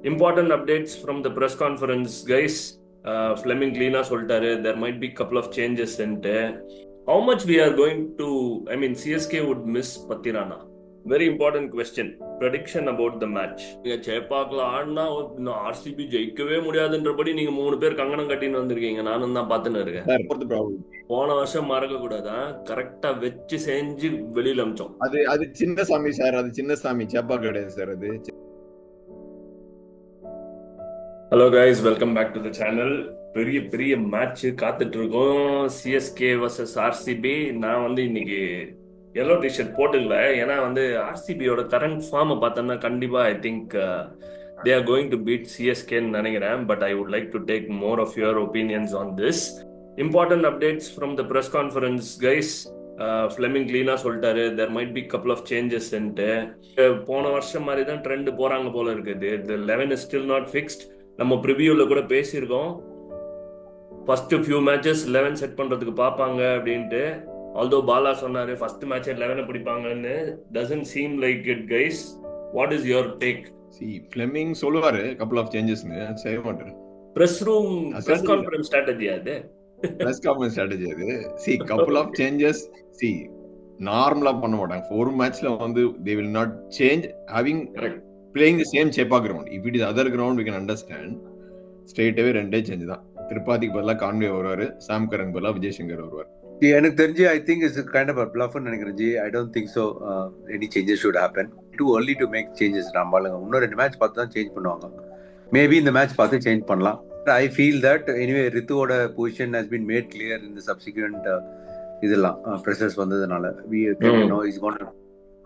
Important updates from the press conference, guys. Fleming cleaner soltaru. There might be couple of changes in there. How much we are going to? I mean, CSK would miss Patirana. Very important question. Prediction about the match. நீங்க சேப்பாக்ல ஆடினா RCB ஜெயிக்கவே முடியாதுன்றபடி நீங்க 3 பேர் கங்கணம் கட்டின்னு வந்திருக்கீங்க. நானும் தான் பார்த்துன்னு இருக்கேன். Sir fourth problem. போன வருஷம் மறக்க கூடாதான். கரெக்டா வச்சு செஞ்சு வெளியில அமிச்சோம். அது சின்னசாமி சார், அது சின்னசாமி சேப்பா கிடையாது சார். அது hello guys, welcome back to the channel. பெரிய பெரிய மேட்ச் காத்துட்டு இருக்கோம். CSK versus RCB. நான் வந்து இன்னைக்கு எல்லோ டிஷர்ட் போட்டுக்கல, ஏன்னா வந்து ஆர்சிபியோட கரண்ட் ஃபார்மை பார்த்தோம்னா கண்டிப்பா I think they are going to beat சிஎஸ்கேன்னு நினைக்கிறேன். But I would like to take more of your opinions on this. Important updates from the press conference, guys. Fleming கிளீனா சொல்லிட்டாரு, there might be couple of சேஞ்சஸ்ன்ட்டு. போன வருஷம் மாதிரி தான் trend போறாங்க போல இருக்குது. The 11 is still not fixed. நம்ம ப்ரிவியூல கூட பேசியிருக்கோம், ஃபர்ஸ்ட் ஃபியூ மேட்சஸ் 11 செட் பண்றதுக்கு பார்ப்பாங்க அப்படின்ட்டு. ஆல்தோ பாலா சொன்னாரு ஃபர்ஸ்ட் மேட்ச் 11 பிடிப்பாங்கன்னு. Doesn't seem like it, guys. What is your take? Fleming சொல்லுவாரு கப்புள் ஆஃப் சேஞ்சஸ்னு, செய்ய மாட்டாரு. Press room press conference strategy அது. பிரஸ் கான்ஃபரன்ஸ் ஸ்ட்ராட்டஜி அது. கப்புள் ஆஃப் சேஞ்சஸ் நார்மலா பண்ண மாட்டாங்க. 4 மேட்ச்ல வந்து they will not change having playing the same Chepa ground. If it is other ground we can understand. Straight away ரெண்டே change தான். திருப்பாதிக்கு பதிலாக கான்வே வருவாரு, சாம் கரன் பதிலாக விஜய் சங்கர் வருவார். எனக்கு தெரிஞ்சு I think it's kind of bluff நினைக்கிறேன் ஜி. I don't think so any changes should happen. Too early to make changes. நம்மளுங்க இன்னும் 2 மேட்ச் பார்த்து தான் சேஞ்ச் பண்ணுவாங்க. மேபி இந்த மேட்ச் பார்த்து சேஞ்ச் பண்ணலாம். ஐ ஃபீல் தட் எனிவே ரித்துவோட position has been made clear in the subsequent இதெல்லாம் ப்ரெஷர்ஸ் வந்ததுனால. we know he's going to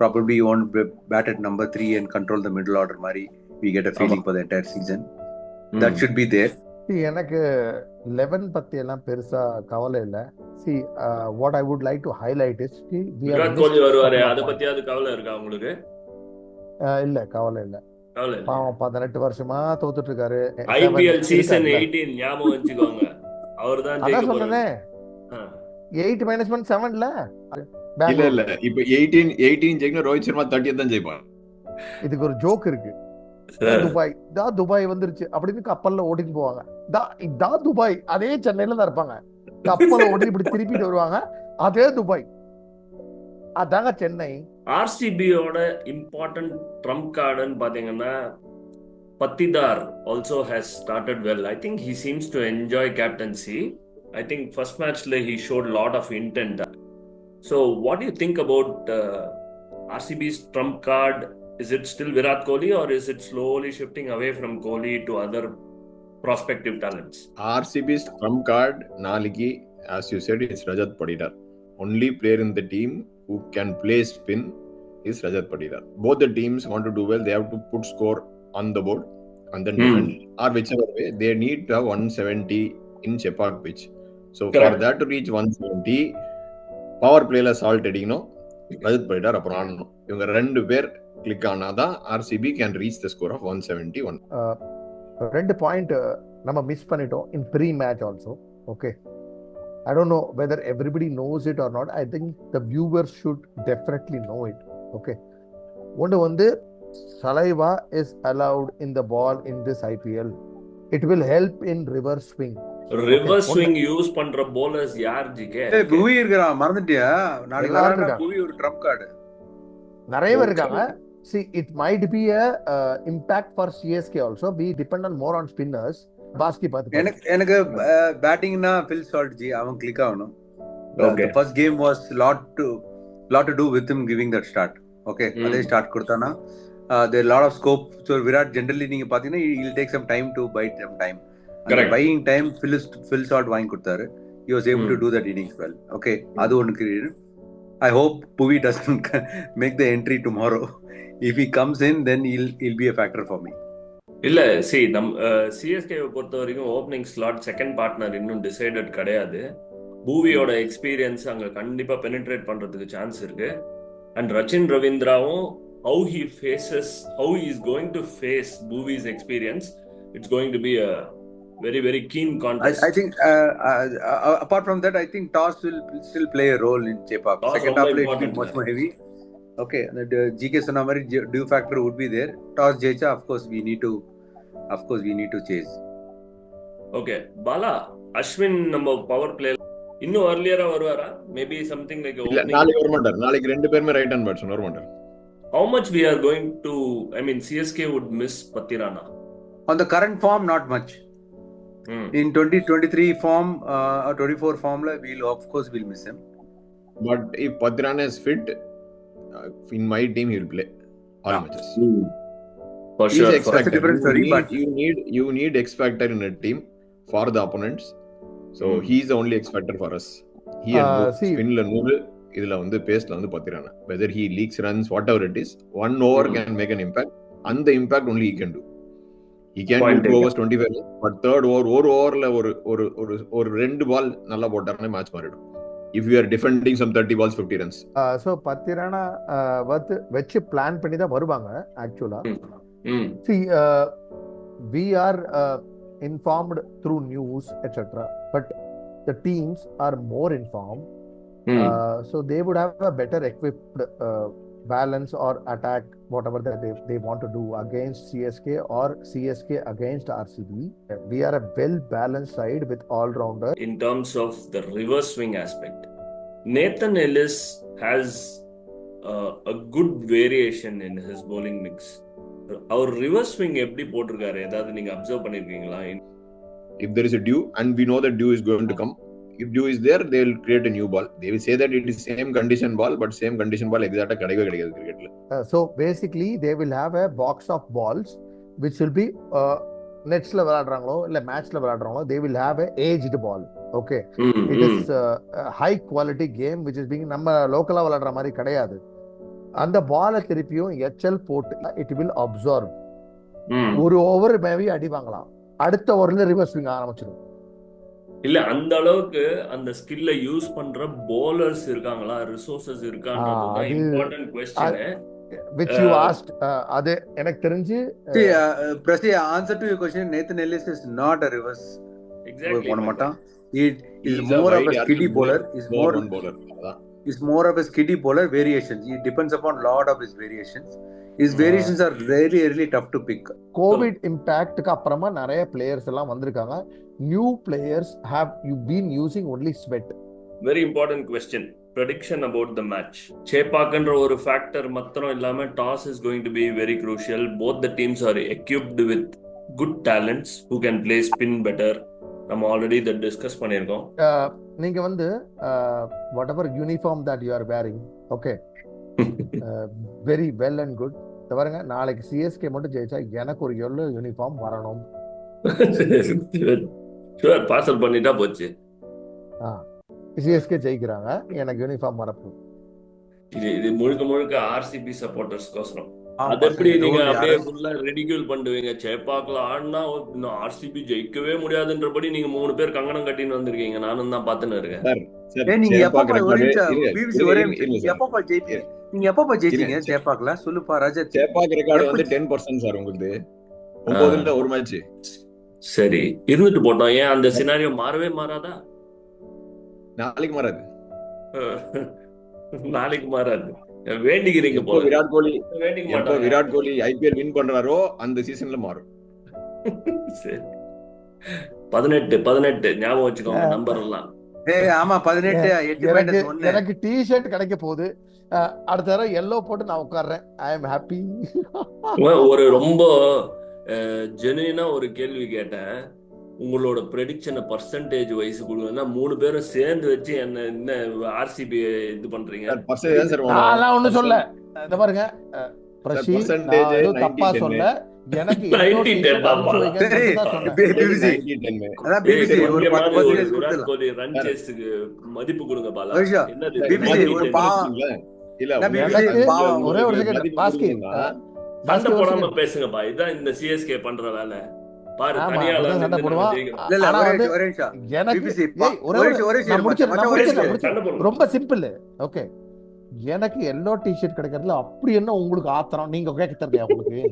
probably won't bat at number 3 and control the middle order மாதிரி we get a feeling for the entire season. That should be there. எனக்கு 11 பத்தி எல்லாம் பெருசா கவலை இல்ல. See, what I would like to highlight is Virat Kohli வருவாரே, அத பத்தியாவது கவலை இருக்கா உங்களுக்கு? இல்ல, கவலை இல்ல. பாவம் 18 வருஷமா தோத்துட்டு இருக்காரு. IPL சீசன் 18 ஞாபகம் வச்சுக்கோங்க. அவர்தான் ஜெயிக்க போறாரு. 8 - 1 7ல இல்ல இப்ப 18 ஜெயிக்கணும். ரோஹித் சர்மா 30 தான் ஜெயிப்பான். இதுக்கு ஒரு ஜோக் இருக்கு. துபாய் வந்துருச்சு அப்படின்னு கப்பல்ல ஓட்டிட்டு போவாங்க. துபாய் அதே சென்னையில தான் இருப்பாங்க. கப்பல்ல ஓட்டி இப்படி திருப்பிட்டு வருவாங்க. அதே துபாய், அதாங்க சென்னை. ஆர்சிபியோட இம்பார்ட்டன்ட் ட்ரம்ப் கார்டுன்னு பாத்தீங்கன்னா Patidar also has started well. I think he seems to enjoy captaincy. I think first matchல he showed lot of intent. So what do you think about RCB's trump card? Is it still Virat Kohli or is it slowly shifting away from Kohli to other prospective talents? RCB's trump card நாளைக்கு, as you said, it's Rajat Patidar. Only player in the team who can play spin is Rajat Patidar. Both the teams want to do well. They have to put score on the board and then defend, or whichever way. They need to have 170 in Chepauk pitch. So for that to reach 170, power பிளேல Salt அடிக்கணும், ரஜத் பட்டிதார் அப்புறம் ஆடணும். இவங்க 2 பேர் click ஆனாதான் RCB can reach the score of 171. 2 point நம்ம miss பண்ணிட்டோம் in pre match also. Okay, I don't know whether everybody knows it or not. I think the viewers should definitely know it. Okay, ஒன்று வந்து saliva is allowed in the ball in this IPL. It will help in reverse swing. Reverse swing use பண்ற bowlers யார் GK? புவி இருக்கறான், மறந்துட்டியா? நாளைக்கு வராங்க புவி ஒரு ட்ரம்ப் கார்டு. நிறைய பேர் இருக்காங்க. See, it might be a impact for CSK also. We depend on more on spinners. Bhaski பாத்து எனக்கு பேட்டிங்னா ஃபில் சால்ட் ஜி அவன் கிளிக் ஆகணும். The first game was lot to do with him giving that start. Okay, அதே start கொடுத்தானா there lot of scope. So Virat generally நீங்க பாத்தீங்கன்னா he'll take some time to bite some time. Correct. Buying time fill salt வாங்கி கொடுத்தாரு. He was able to do that innings well. Okay, அது ஒன்னு. I hope Puvi doesn't make the entry tomorrow. If he comes in, then he'll be a factor for me. இல்ல, see, நம் CSK பொறுத்த வரைக்கும் opening slot second partner இன்னும் decided கிடையாது. பூவியோட experience அங்க கண்டிப்பா பெனிட்ரேட் பண்றதுக்கு சான்ஸ் இருக்கு. அண்ட் ரச்சின் ரவீந்திராவும் how he is going to face Bhuvi's experience, it's going to be a very very keen contest. I think apart from that, I think toss will still play a role in Chepauk. Second half it will be much more heavy. Okay, the GK Sonamari due factor would be there. Toss Jecha, of course we need to of course we need to chase. Okay Bala, Ashwin நம்ம power play இன்னும் earlier-ஆ வருவாரா? Maybe something like இல்ல opening. நாளைக்கு வர மாட்டார். நாளைக்கு ரெண்டு பேருமே ரைட் ஹேண்ட் பேட்ஸ்மேன் வர மாட்டார். How much we are going to, I mean CSK would miss Pathirana? On the current form, not much. In 2023 form or 24 form, we'll of course we'll miss him. But if Pathirana is fit, in my team he will play all matches. For He's sure. X factor. That's a different story, but you need X factor in a team for the opponents. So he's the only X factor for us. He and spinல 100, இதுல வந்து பேஸ்ல வந்து Pathirana. Whether he leaks runs, whatever it is, one over can make an impact. And the impact only he can do. He can do 2 overs 25, but third over ஒரு ஓவர்ல ஒரு ரெண்டு பால் நல்லா போட்டாருன்னா match மாறிடும். If we are defending some 30 balls 50 runs. So Pathirana வச்சு plan பண்ணி தான் வருவாங்க ஆக்சுவலா. See, we are informed through news etc. But the teams are more informed. So they would have a better equipped balance or attack, whatever that they want to do against CSK or CSK against RCB. We are a well balanced side with all rounder. In terms of the reverse swing aspect, Nathan Ellis has a good variation in his bowling mix. Our reverse swing எப்படி போட்டிருக்காரு, ஏதாவது நீங்க observe பண்ணிருக்கீங்களா? If there is a dew and we know that dew is going to come, if dew is there, they will create a new ball. They will say that it is same condition ball, but same condition ball exactly கிடைக்கவே கிடைக்காது cricketல. So basically they will have a box of balls which will be netsல விளையாடுறாங்களோ இல்ல மேட்ச்ல விளையாடுறாங்களோ, they will have a aged ball. Okay, it is a high quality game which is being நம்ம லோக்கலா விளையாடுற மாதிரி கிடையாது. அந்த பாலை திருப்பியும் எச்எல் போட்டு it will absorb. ஒரு ஓவர் மேபி அடி வாங்கலாம், அடுத்த ஓவர்ல ரிவர்ஸ் ஸ்விங் ஆரம்பிச்சிடும். இல்ல அந்த அளவுக்கு அந்த ஸ்கில்ல யூஸ் பண்ற bowlers இருக்காங்களா, ரிசோர்சஸ் இருக்கான்றது important question which you asked. அது எனக்கு தெரிஞ்சு Prasi, answer to your question, Nathan Ellis is not a reverse. Exactly. போட மாட்டான். He is more of a skiddy bowler. Is more of a skiddy bowler variations. It depends upon lot of his variations. His variations are really really tough to pick. Covid இம்பாக்ட்க்கு அப்புறமா நிறைய players எல்லாம் வந்திருக்காங்க. New players have you been using only sweat. Very important question. Prediction about the match. சேப்பாக்கன்ற ஒரு factor மாத்திரம் இல்லாம toss is going to be very crucial. Both the teams are equipped with good talents who can play spin better. நம்ம already இதை discuss பண்ணியிருக்கோம். நீங்க வந்து whatever uniform that you are wearing, okay, very well and good. பாருங்க, நாளைக்கு CSK மட்டும் ஜெயிச்சா எனக்கு ஒரு yellow யூனிஃபார்ம் வரணும். ஷூர், பார்சல் பண்ணிட்டா போச்சு. சிஎஸ்கே ஜெயிக்கிறாங்க, எனக்கு யூனிஃபார்ம் வரப்போகுது. இது முழுக்க முழுக்க ஆர்சிபி சப்போர்ட்டர்ஸ்க்கோசரம். அது எப்படி நீங்க அப்படியே ஃபுல்லா ரெடிக்யூல் பண்ணுவீங்க? சேப்பாக்ல ஆடினா ஆர்சிபி ஜெயிக்கவே முடியாதுன்றபடி நீங்க 3 பேர் கங்கணம் கட்டின்னு வந்திருக்கீங்க. நானும் தான் பாத்துன்னு இருக்கேன். நீங்க எப்ப ஜெயிச்சீங்க சேப்பாக்ல? சொல்லுப்பா ராஜா. சேப்பாக் ரெக்கார்ட் வந்து 10% சார் உங்களுக்கு. 9ல ஒரு மேட்ச். சரி, இருந்துட்டு போட்டோம். ஏன் அந்த சினாரியோ மாறவே மாறாதா? நாளைக்கு மாறாது. நாளைக்கு மாறாது. வேண்டிக்கிறீங்க போல. விராட் கோலி ஐபிஎல் வின் பண்றாரோ அந்த சீசன்ல மாறும். 18 ஞாபகம் வச்சுக்கோங்க நம்பர் எல்லாம். ஆமா 18. எனக்கு டி-ஷர்ட் கிடைக்க போகுது. அடுத்த தடவை எல்லோ போட்டு நான் உட்கார்றேன். ஐ அம் ஹாப்பி. ஒரு ரொம்ப ஜெனுயினா ஒரு கேள்வி கேட்டேன். உங்களோட ப்ரெடிக்ஷனை பர்சன்டேஜ் வைஸ் கொடுங்கன்னா 3 பேரும் சேர்ந்து வச்சு என்ன ஆர்சிபி இது பண்றீங்க? நான் ஒண்ணு சொல்ல, இத பாருங்க பிரஷீத், நான் தப்பா சொல்ல. எனக்கு விராட் கோலி ரன் சேஸ்க்கு மதிப்பு கொடுங்க பாலா. ஒரே ஒரு செகண்ட் பாஸ்கி, சண்டை போடாம பேசுங்கப்பா. இதுதான் இந்த சிஎஸ்கே பண்ற வேலை. ரொம்ப சிம்பிள். ஓகே, எனக்கு எல்லோ டி-ஷர்ட் கிடைக்கிறதுல அப்படி என்ன உங்களுக்கு ஆத்திரம்? நீங்க கேட்க தரலையா உங்களுக்கு?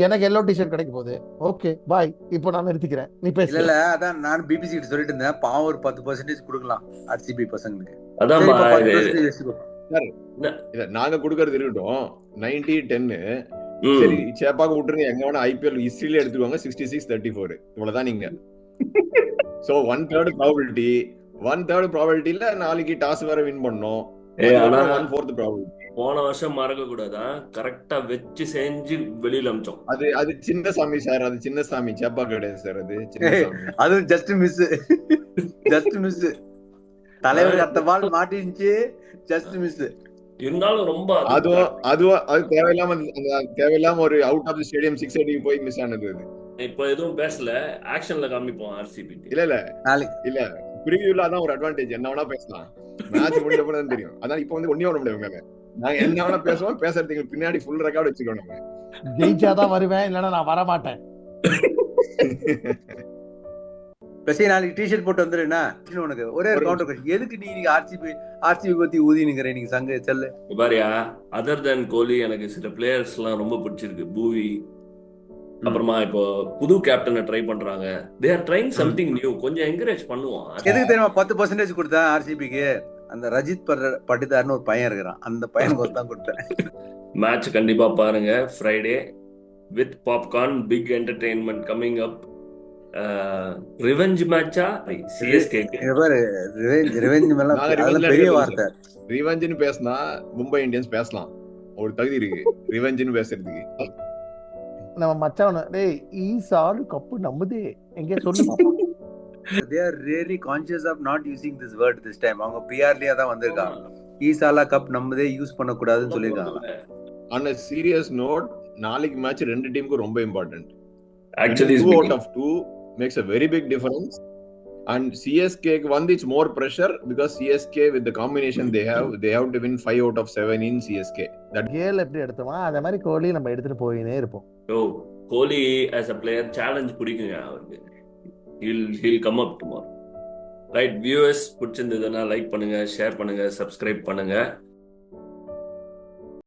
எனக்கு எல்லோ டி-ஷர்ட் கிடைக்க போகுது. ஓகே பாய், இப்போ நான் நிறுத்திக்கிறேன். நீ பேசு. இல்ல அதான் நான் பிபிசி கிட்ட சொல்லிட்டு இருந்தேன், பாவம் ஒரு 10% கொடுக்கலாம் ஆர்சிபி பசங்களுக்கு. நாங்க கொடுக்கறது இருக்கட்டும். 90-10 சரி சேப்பாக்க விட்டுருங்க, எங்க வேணா ஐபிஎல் ஹிஸ்டரியில எடுத்துருவாங்க 66-34 இவ்வளவுதான் நீங்க. சோ 1/3 ப்ராபபிலிட்டில நாளைக்கு டாஸ் வேற வின் பண்ணோம். அதுக்கப்புறம் 1/4 ப்ராபபிலிட்டி. போன வருஷம் மறக்க கூடாதா, கரெக்டா வச்சு செஞ்சு வெளியில அமிச்சோம். அது சின்ன சாமி சார், அது சின்ன சாமி, சேப்பா கிடையாது சார், அது சின்ன சாமி. அது ஜஸ்ட் மிஸ், ஜஸ்ட் மிஸ். தலைவர் அடுத்த பால் மாட்டிருந்துச்சு, ஜஸ்ட் மிஸ். இருந்தாலும் ரொம்ப அது தேவையில்லாம ஒரு அவுட் ஆஃப் தி ஸ்டேடியம் 6 அடிக்கு போய் மிஸ் ஆனது. அது இப்ப எதுவும் பேசல, ஆக்ஷன்ல காமிப்போம் ஆர்சிபி. இல்ல பிரிவியூல அதான் ஒரு அட்வான்டேஜ், என்ன வேணா பேசலாம். மேட்ச் முடிஞ்ச அப்புறம் தான் தெரியும். அதான் இப்ப வந்து ஒண்ணே பண்ண முடியாது. நாங்க என்ன வேணா பேசுவோம், பேசுறதுக்கு பின்னாடி ஃபுல் ரெக்கார்ட் வச்சுக்கோம். நம்ம ஜெயிச்சாதான் வருவேன், இல்லன்னா நான் வர மாட்டேன். நாளைக்கு டிஷர்ட் போட்டு வந்துருன்னா உனக்கு ஒரே ஒரு கவுண்டர் கொஸ்டின். எதுக்கு நீ ஆர்சிபி பத்தி ஊதினுங்கிற நீங்க சங்க செல்லு பாரியா? அதர் தென் கோலி எனக்கு சில பிளேயர்ஸ் எல்லாம் ரொம்ப பிடிச்சிருக்கு. பூவி, அப்புறமா இப்போ புது கேப்டனை ட்ரை பண்றாங்க. They are trying something new. கொஞ்சம் என்கரேஜ் பண்ணுவோம். எதுக்கு தெரியுமா 10% கொடுத்தேன் ஆர்சிபிக்கு? அந்த ரஜித் பட்டிதார்னு ஒரு பையன் இருக்கிறான், அந்த பையனுக்கு தான் கொடுத்தேன். மேட்ச் கண்டிப்பா பாருங்க Friday with popcorn, big entertainment coming up. Revenge மேட்சா சிஎஸ்கே? ரிவெஞ்ச் பெரிய வார்த்தை. ரிவெஞ்ச்னு பேசினா மும்பை இந்தியன்ஸ் பேசலாம், ஒரு தகுதி இருக்கு ரிவெஞ்ச்னு பேசுறதுக்கு. நம்ம மச்சான் டேய் ஈசால் கப்பு நம்மதே எங்க சொல்லு. They are really conscious of not using this word this time. அவங்க பிஆர்லயே தான் வந்திருக்காங்க. ஈசாலா கப் நம்மதே யூஸ் பண்ண கூடாதுன்னு சொல்லிருக்காங்க. On a serious note, நாளைக்கு மேட்ச் ரெண்டு டீமுக்கு ரொம்ப important. Actually 2 out of 2 makes a very big difference. And CSK வந்து it's more pressure because CSK with the combination they have to win 5 out of 7 in CSK. That Khel எப்படி எடுத்தோமா அதே மாதிரி கோலி நம்ம எடுத்துட்டு போயினே இருப்போம். கோலி as a player challenge பிடிக்குங்க அவருக்கு. He'll come up tomorrow. Right, viewers, பிடிச்சிருந்ததுன்னா லைக் பண்ணுங்க, ஷேர் பண்ணுங்க, சப்ஸ்கிரைப் பண்ணுங்க.